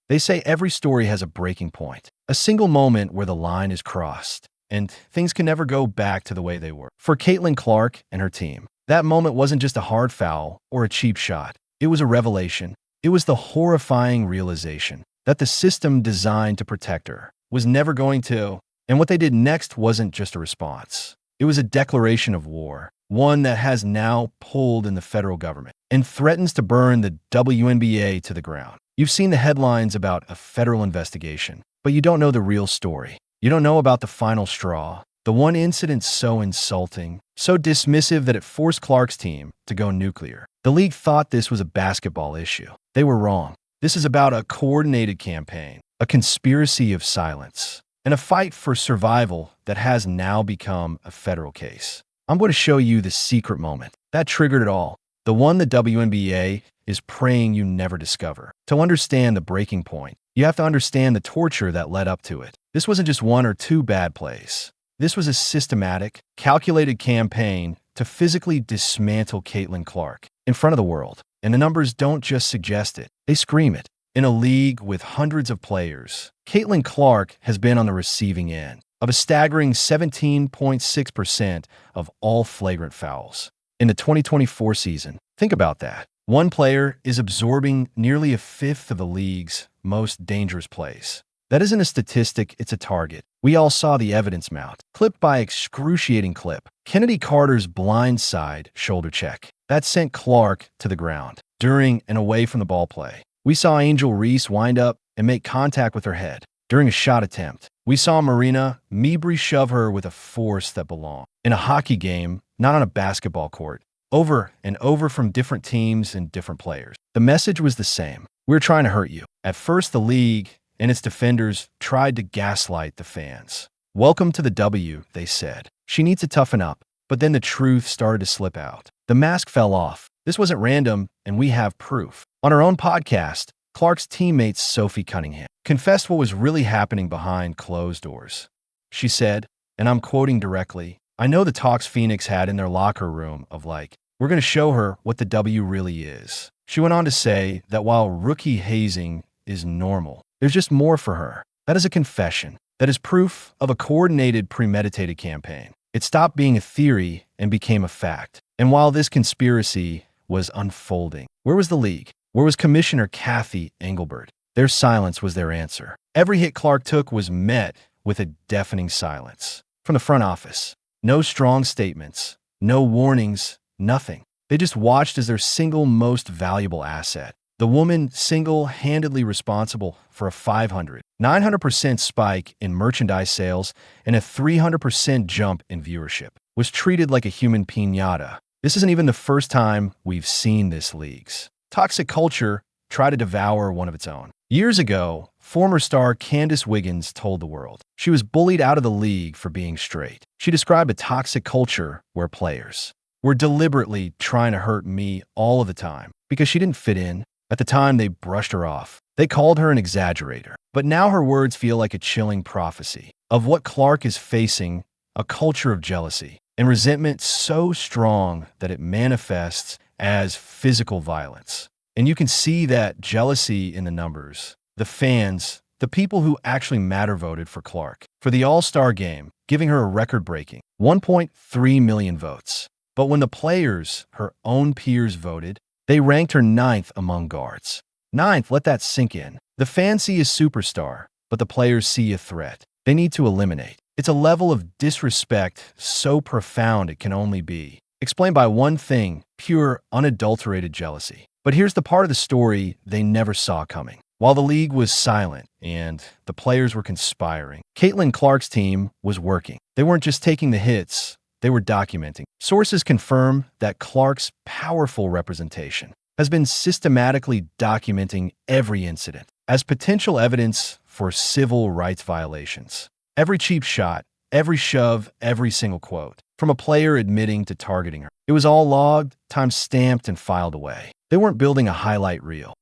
They say every story has a breaking point, a single moment where the line is crossed, and things can never go back to the way they were. For Caitlin Clark and her team, that moment wasn't just a hard foul or a cheap shot. It was a revelation. It was the horrifying realization that the system designed to protect her was never going to. And what they did next wasn't just a response. It was a declaration of war, one that has now pulled in the federal government and threatens to burn the WNBA to the ground. You've seen the headlines about a federal investigation, but you don't know the real story. You don't know about the final straw, the one incident so insulting, so dismissive that it forced Clark's team to go nuclear. The league thought this was a basketball issue. They were wrong. This is about a coordinated campaign, a conspiracy of silence, and a fight for survival that has now become a federal case. I'm going to show you the secret moment that triggered it all, the one the WNBA is praying you never discover. To understand the breaking point, you have to understand the torture that led up to it. This wasn't just one or two bad plays. This was a systematic, calculated campaign to physically dismantle Caitlin Clark in front of the world. And the numbers don't just suggest it, they scream it. In a league with hundreds of players, Caitlin Clark has been on the receiving end of a staggering 17.6% of all flagrant fouls. In the 2024 season, think about that. One player is absorbing nearly a fifth of the league's most dangerous plays. That isn't a statistic, it's a target. We all saw the evidence mount, clip by excruciating clip. Kennedy Carter's blindside shoulder check. That sent Clark to the ground during and away from the ball play. We saw Angel Reese wind up and make contact with her head during a shot attempt. We saw Marina Mebry shove her with a force that belonged in a hockey game, not on a basketball court. Over and over from different teams and different players. The message was the same. We're trying to hurt you. At first, the league and its defenders tried to gaslight the fans. Welcome to the W, they said. She needs to toughen up. But then the truth started to slip out. The mask fell off. This wasn't random, and we have proof. On her own podcast, Clark's teammate Sophie Cunningham confessed what was really happening behind closed doors. She said, and I'm quoting directly, "I know the talks Phoenix had in their locker room of like, we're going to show her what the W really is." She went on to say that while rookie hazing is normal, there's just more for her. That is a confession. That is proof of a coordinated, premeditated campaign. It stopped being a theory and became a fact. And while this conspiracy was unfolding, where was the league? Where was Commissioner Kathy Engelbert? Their silence was their answer. Every hit Clark took was met with a deafening silence. From the front office, no strong statements, no warnings, nothing. They just watched as their single most valuable asset, the woman single-handedly responsible for a 900% spike in merchandise sales and a 300% jump in viewership, was treated like a human piñata. This isn't even the first time we've seen this league's toxic culture try to devour one of its own. Years ago, former star Candace Wiggins told the world she was bullied out of the league for being straight. She described a toxic culture where players were deliberately trying to hurt me all of the time because she didn't fit in. At the time, they brushed her off. They called her an exaggerator. But now her words feel like a chilling prophecy of what Clark is facing, a culture of jealousy and resentment so strong that it manifests as physical violence. And you can see that jealousy in the numbers. The fans, the people who actually matter voted for Clark for the All-Star game, giving her a record-breaking 1.3 million votes. But when the players, her own peers, voted, they ranked her 9th among guards. 9th, let that sink in. The fans see a superstar, but the players see a threat they need to eliminate. It's a level of disrespect so profound it can only be explained by one thing: pure, unadulterated jealousy. But here's the part of the story they never saw coming. While the league was silent and the players were conspiring, Caitlin Clark's team was working. They weren't just taking the hits, they were documenting. Sources confirm that Clark's powerful representation has been systematically documenting every incident as potential evidence for civil rights violations. Every cheap shot, every shove, every single quote, from a player admitting to targeting her. It was all logged, time-stamped, and filed away. They weren't building a highlight reel.